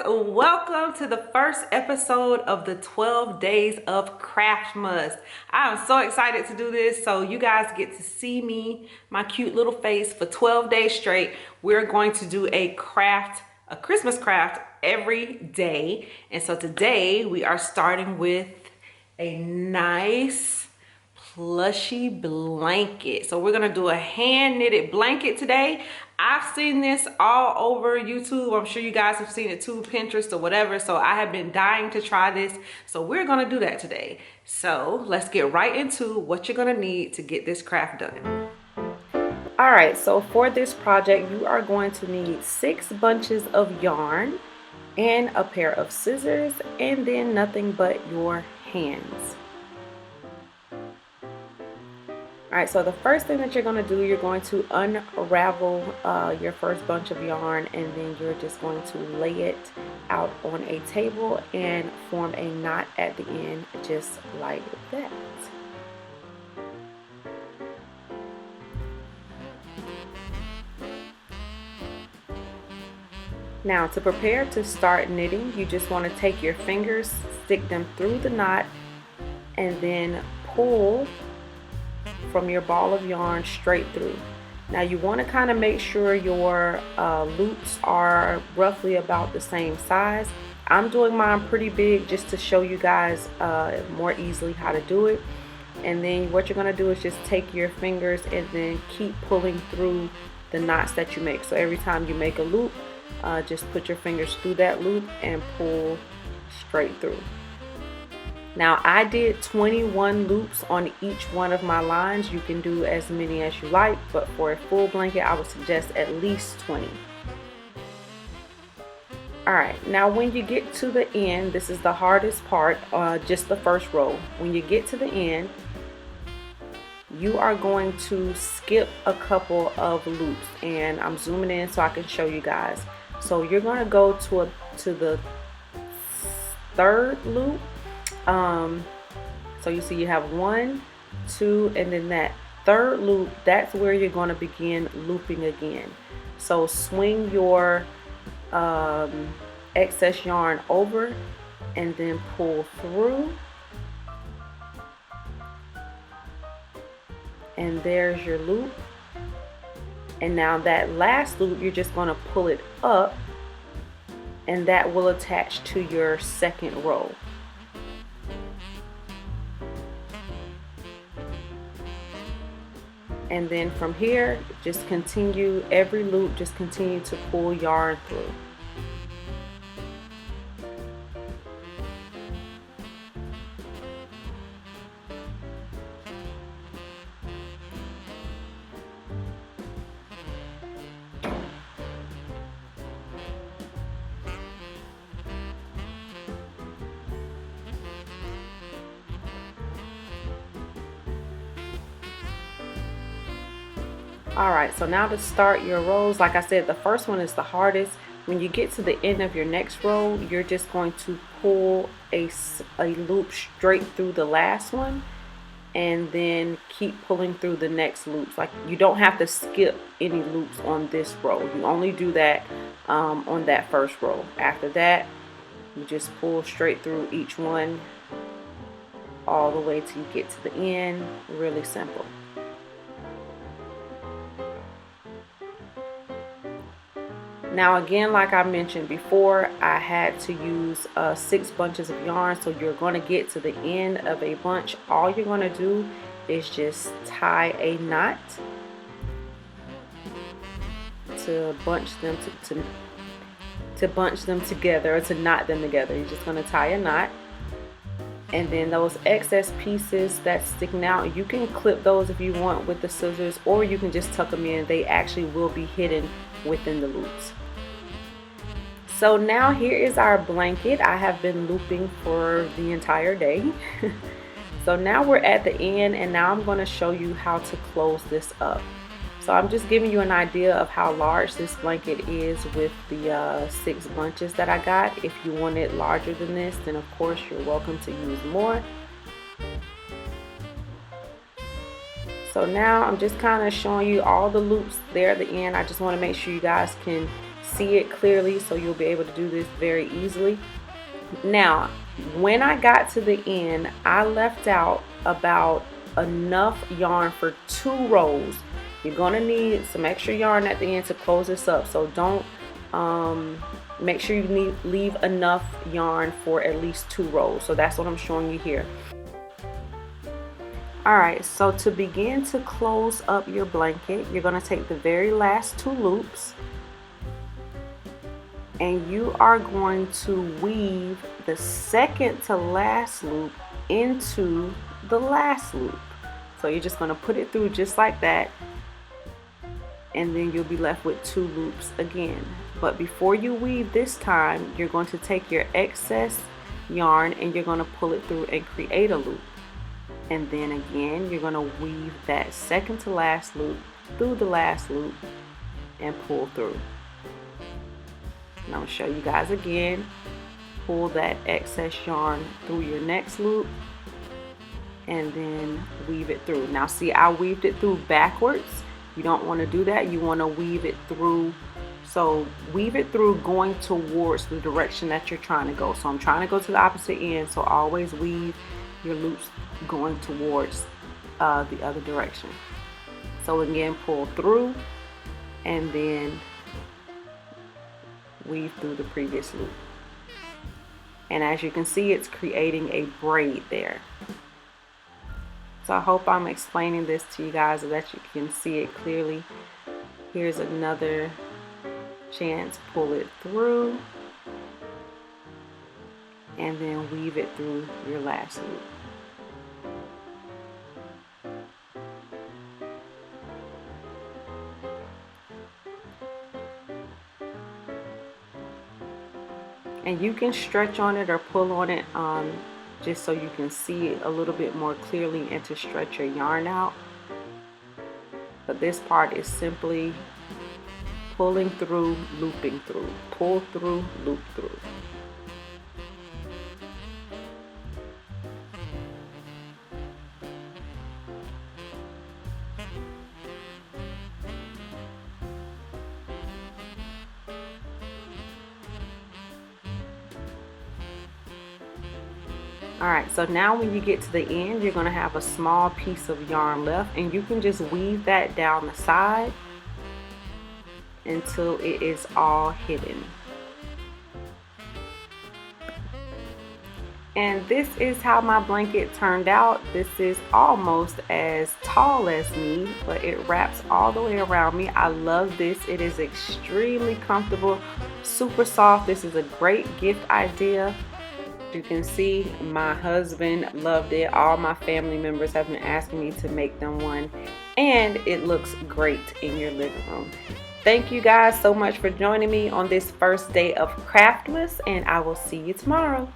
welcome to the first episode of the 12 days of Craftmas. I am so excited to do this, so you guys get to see me, my cute little face for 12 days straight. We're going to do a Christmas craft every day. And so today we are starting with a nice plushy blanket. So we're gonna do a hand knitted blanket today. I've seen this all over YouTube. I'm sure you guys have seen it too, Pinterest or whatever. So I have been dying to try this. So we're gonna do that today. So let's get right into what you're gonna need to get this craft done. All right, so for this project, you are going to need 6 bunches of yarn and a pair of scissors, and then nothing but your hands. All right, so the first thing that you're going to do, you're going to unravel your first bunch of yarn, and then you're just going to lay it out on a table and form a knot at the end, just like that. Now, to prepare to start knitting, you just want to take your fingers, stick them through the knot, and then pull from your ball of yarn straight through. Now you want to kind of make sure your loops are roughly about the same size. I'm doing mine pretty big just to show you guys more easily how to do it. And then what you're going to do is just take your fingers and then keep pulling through the knots that you make. So every time you make a loop, just put your fingers through that loop and pull straight through. Now I did 21 loops on each one of my lines. You can do as many as you like, but for a full blanket I would suggest at least 20. Alright, now when you get to the end, this is the hardest part, just the first row. When you get to the end, you are going to skip a couple of loops, and I'm zooming in so I can show you guys. So you're going to go to the third loop. So you see you have 1, 2, and then that third loop, that's where you're going to begin looping again. So swing your excess yarn over and then pull through, and there's your loop. And now that last loop, you're just going to pull it up, and that will attach to your second row. And then from here, just continue every loop, just continue to pull yarn through. Alright, so now to start your rows, like I said, the first one is the hardest. When you get to the end of your next row, you're just going to pull a loop straight through the last one, and then keep pulling through the next loops. Like, you don't have to skip any loops on this row. You only do that on that first row. After that, you just pull straight through each one all the way till you get to the end. Really simple. Now again, like I mentioned before, I had to use 6 bunches of yarn. So you're going to get to the end of a bunch. All you're going to do is just tie a knot to bunch them to bunch them together, or to knot them together. You're just going to tie a knot, and then those excess pieces that's sticking out, you can clip those if you want with the scissors, or you can just tuck them in. They actually will be hidden within the loops. So now here is our blanket. I have been looping for the entire day. So now we're at the end, and now I'm going to show you how to close this up. So I'm just giving you an idea of how large this blanket is with the 6 bunches that I got. If you want it larger than this, then of course you're welcome to use more. So now I'm just kind of showing you all the loops there at the end. I just want to make sure you guys can see it clearly, so you'll be able to do this very easily. Now, when I got to the end, I left out about enough yarn for 2 rows. You're gonna need some extra yarn at the end to close this up, so don't make sure you leave enough yarn for at least 2 rows. So that's what I'm showing you here. Alright, so to begin to close up your blanket, you're going to take the very last 2 loops and you are going to weave the second to last loop into the last loop. So you're just going to put it through just like that, and then you'll be left with 2 loops again. But before you weave this time, you're going to take your excess yarn and you're going to pull it through and create a loop. And then again, you're going to weave that second to last loop through the last loop and pull through. And I'm going to show you guys again. Pull that excess yarn through your next loop and then weave it through. Now see, I weaved it through backwards. You don't want to do that. You want to weave it through. So weave it through going towards the direction that you're trying to go. So I'm trying to go to the opposite end, so always weave your loops going towards the other direction. So again, pull through and then weave through the previous loop. And as you can see, it's creating a braid there. So I hope I'm explaining this to you guys so that you can see it clearly. Here's another chance. Pull it through and then weave it through your last loop. And you can stretch on it or pull on it just so you can see it a little bit more clearly and to stretch your yarn out. But this part is simply pulling through, looping through, pull through, loop through. Alright, so now when you get to the end, you're going to have a small piece of yarn left, and you can just weave that down the side until it is all hidden. And this is how my blanket turned out. This is almost as tall as me, but it wraps all the way around me. I love this. It is extremely comfortable, super soft. This is a great gift idea. You can see my husband loved it. All my family members have been asking me to make them one, and it looks great in your living room. Thank you guys so much for joining me on this first day of Craftmas, and I will see you tomorrow.